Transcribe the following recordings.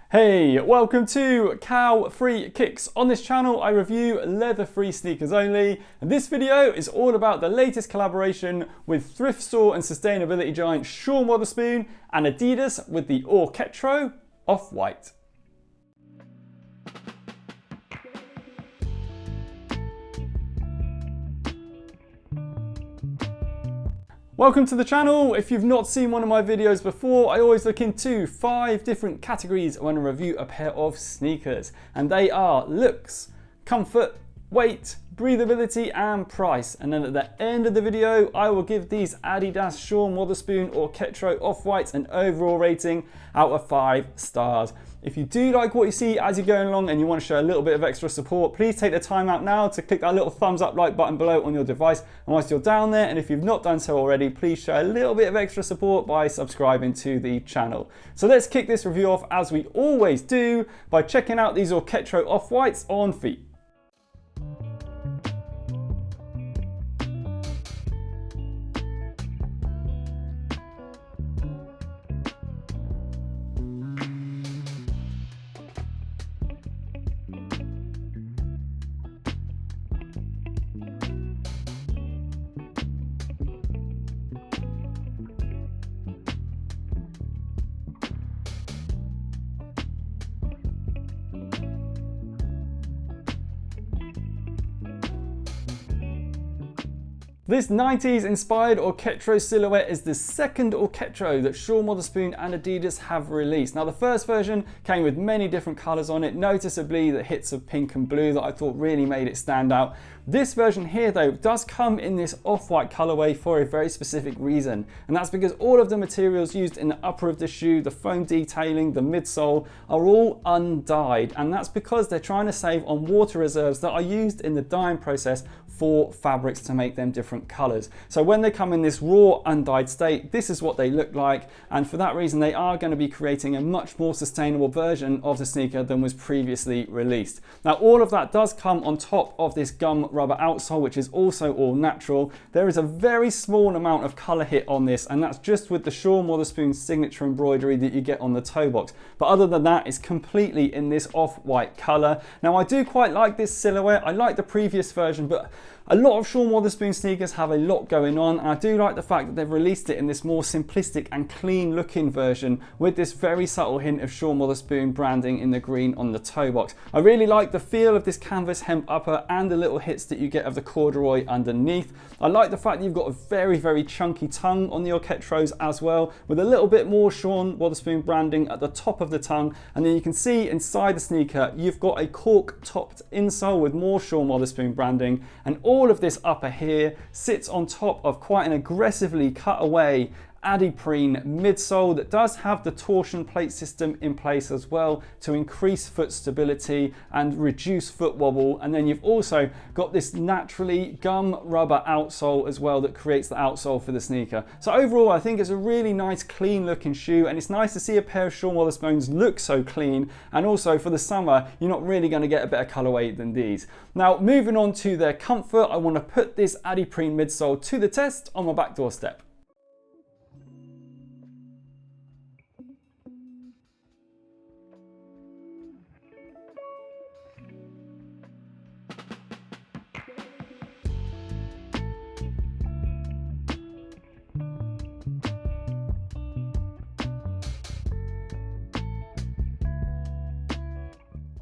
Hey, welcome to Cow-Free Kicks. On this channel, I review leather-free sneakers only. And this video is all about the latest collaboration with thrift store and sustainability giant Sean Wotherspoon and Adidas with the Orketro Off White. Welcome to the channel. If you've not seen one of my videos before, I always look into 5 different categories when I review a pair of sneakers. And they are looks, comfort, weight, breathability and price. And then at the end of the video, I will give these Adidas Sean Wotherspoon Orketro Off White an overall rating out of 5 stars. If you do like what you see as you're going along and you want to show a little bit of extra support, please take the time out now to click that little thumbs up like button below on your device. And whilst you're down there, and if you've not done so already, please show a little bit of extra support by subscribing to the channel. So let's kick this review off as we always do by checking out these Orketro Off Whites on feet. This 90s inspired Orketro silhouette is the second Orketro that Sean Wotherspoon and Adidas have released. Now the first version came with many different colours on it, noticeably the hits of pink and blue that I thought really made it stand out. This version here though does come in this off-white colourway for a very specific reason, and that's because all of the materials used in the upper of the shoe, the foam detailing, the midsole, are all undyed, and that's because they're trying to save on water reserves that are used in the dyeing process for fabrics to make them different colours. So when they come in this raw undyed state, this is what they look like, and for that reason they are going to be creating a much more sustainable version of the sneaker than was previously released. Now all of that does come on top of this gum rubber outsole, which is also all natural. There is a very small amount of colour hit on this, and that's just with the Sean Wotherspoon signature embroidery that you get on the toe box. But other than that, it's completely in this off-white colour. Now I do quite like this silhouette. I like the previous version, but a lot of Sean Wotherspoon sneakers have a lot going on, and I do like the fact that they've released it in this more simplistic and clean looking version with this very subtle hint of Sean Wotherspoon branding in the green on the toe box. I really like the feel of this canvas hemp upper and the little hits that you get of the corduroy underneath. I like the fact that you've got a very chunky tongue on the Orketros as well, with a little bit more Sean Wotherspoon branding at the top of the tongue, and then you can see inside the sneaker you've got a cork topped insole with more Sean Wotherspoon branding, and all of this upper here sits on top of quite an aggressively cut away Adiprene midsole that does have the torsion plate system in place as well to increase foot stability and reduce foot wobble. And then you've also got this naturally gum rubber outsole as well that creates the outsole for the sneaker. So overall I think it's a really nice clean looking shoe, and it's nice to see a pair of Sean Wotherspoons look so clean, and also for the summer you're not really going to get a better colorway than these. Now moving on to their comfort, I want to put this Adiprene midsole to the test on my back doorstep.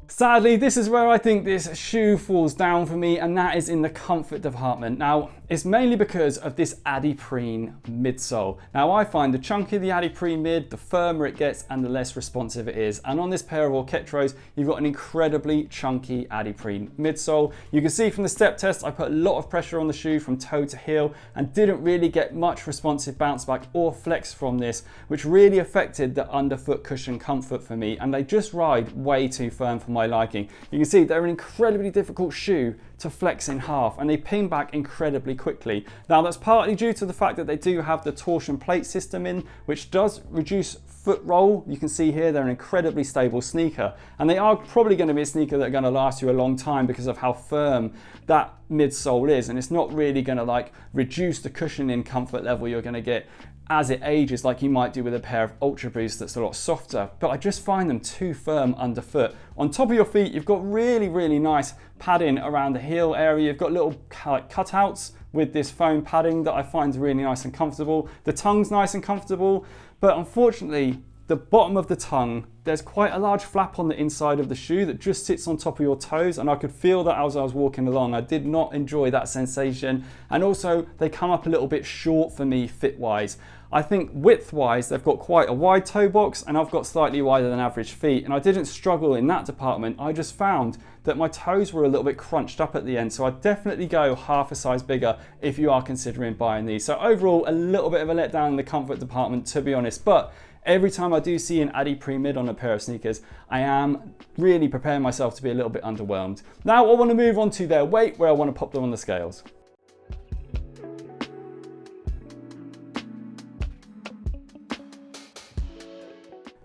Sadly, this is where I think this shoe falls down for me, and that is in the comfort department. Now, it's mainly because of this Adiprene midsole. Now, I find the chunkier the Adiprene mid, the firmer it gets and the less responsive it is. And on this pair of Orketros, you've got an incredibly chunky Adiprene midsole. You can see from the step test, I put a lot of pressure on the shoe from toe to heel and didn't really get much responsive bounce back or flex from this, which really affected the underfoot cushion comfort for me. And they just ride way too firm for my liking. You can see they're an incredibly difficult shoe to flex in half, and they pin back incredibly quickly. Now that's partly due to the fact that they do have the torsion plate system in, which does reduce foot roll. You can see here they're an incredibly stable sneaker, and they are probably going to be a sneaker that are going to last you a long time because of how firm that midsole is, and it's not really going to like reduce the cushioning comfort level you're going to get as it ages, like you might do with a pair of Ultra Boosts that's a lot softer, but I just find them too firm underfoot. On top of your feet, you've got really, really nice padding around the heel area. You've got little cutouts with this foam padding that I find really nice and comfortable. The tongue's nice and comfortable, but unfortunately, the bottom of the tongue, there's quite a large flap on the inside of the shoe that just sits on top of your toes, and I could feel that as I was walking along. I did not enjoy that sensation, and also they come up a little bit short for me fit-wise. I think width-wise, they've got quite a wide toe box, and I've got slightly wider than average feet, and I didn't struggle in that department. I just found that my toes were a little bit crunched up at the end, so I'd definitely go half a size bigger if you are considering buying these. So overall, a little bit of a letdown in the comfort department, to be honest, but every time I do see an Adiprene mid on a pair of sneakers, I am really preparing myself to be a little bit underwhelmed. Now I want to move on to their weight, where I want to pop them on the scales.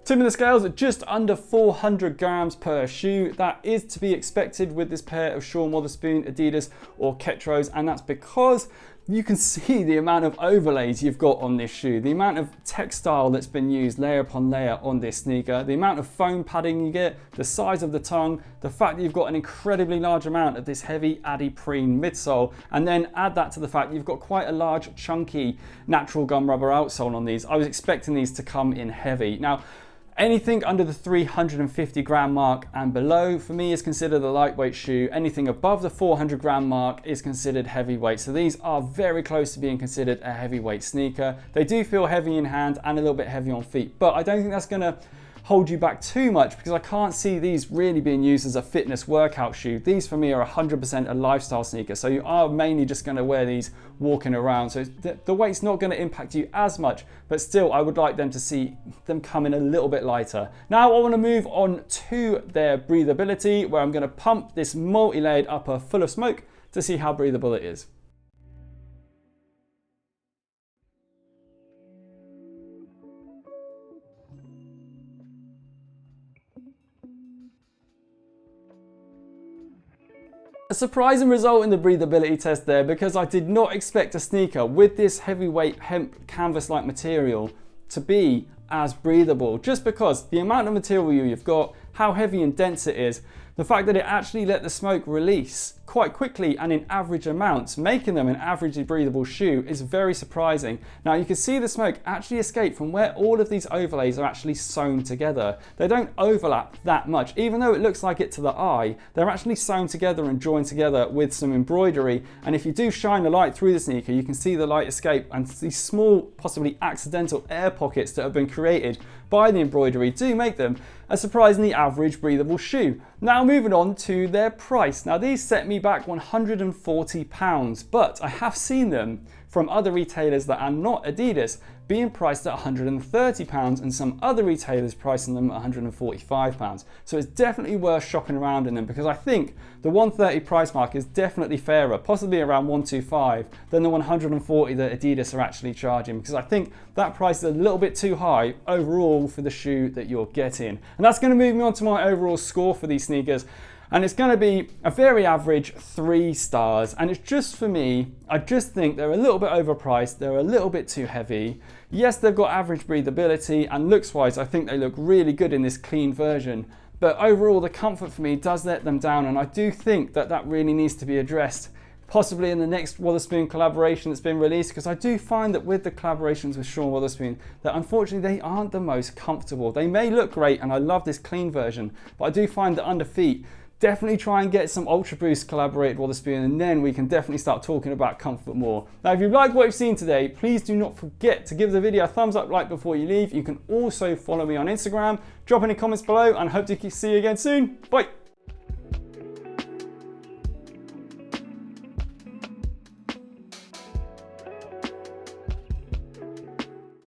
Tipping the scales at just under 400 grams per shoe. That is to be expected with this pair of Sean Wotherspoon Adidas Orketros, and that's because you can see the amount of overlays you've got on this shoe, the amount of textile that's been used layer upon layer on this sneaker, the amount of foam padding you get, the size of the tongue, the fact that you've got an incredibly large amount of this heavy Adiprene midsole, and then add that to the fact you've got quite a large chunky natural gum rubber outsole on these. I was expecting these to come in heavy. Now, anything under the 350 gram mark and below for me is considered a lightweight shoe. Anything above the 400 gram mark is considered heavyweight. So these are very close to being considered a heavyweight sneaker. They do feel heavy in hand and a little bit heavy on feet, but I don't think that's gonna hold you back too much, because I can't see these really being used as a fitness workout shoe. These for me are 100% a lifestyle sneaker, so you are mainly just going to wear these walking around, so the weight's not going to impact you as much, but still I would like them to see them come in a little bit lighter. Now I want to move on to their breathability, where I'm going to pump this multi-layered upper full of smoke to see how breathable it is. A surprising result in the breathability test there, because I did not expect a sneaker with this heavyweight hemp canvas-like material to be as breathable, just because the amount of material you've got, how heavy and dense it is, the fact that it actually let the smoke release quite quickly and in average amounts, making them an averagely breathable shoe, is very surprising. Now you can see the smoke actually escape from where all of these overlays are actually sewn together. They don't overlap that much, even though it looks like it to the eye. They're actually sewn together and joined together with some embroidery, and if you do shine the light through the sneaker, you can see the light escape, and these small, possibly accidental air pockets that have been created by the embroidery do make them a surprisingly average breathable shoe. Now moving on to their price. Now these set me back £140, but I have seen them from other retailers that are not Adidas being priced at £130, and some other retailers pricing them at £145. So it's definitely worth shopping around in them, because I think the 130 price mark is definitely fairer, possibly around 125, than the 140 that Adidas are actually charging, because I think that price is a little bit too high overall for the shoe that you're getting. And that's going to move me on to my overall score for these sneakers. And it's going to be a very average 3 stars. And it's just for me, I just think they're a little bit overpriced. They're a little bit too heavy. Yes, they've got average breathability, and looks wise, I think they look really good in this clean version. But overall, the comfort for me does let them down. And I do think that that really needs to be addressed, possibly in the next Wotherspoon collaboration that's been released, because I do find that with the collaborations with Sean Wotherspoon, that unfortunately they aren't the most comfortable. They may look great, and I love this clean version, but I do find that under feet, definitely try and get some Ultra Boost collaborated Wotherspoon, and then we can definitely start talking about comfort more. Now, if you've liked what you've seen today, please do not forget to give the video a thumbs up right before you leave. You can also follow me on Instagram, drop any comments below, and hope to see you again soon. Bye.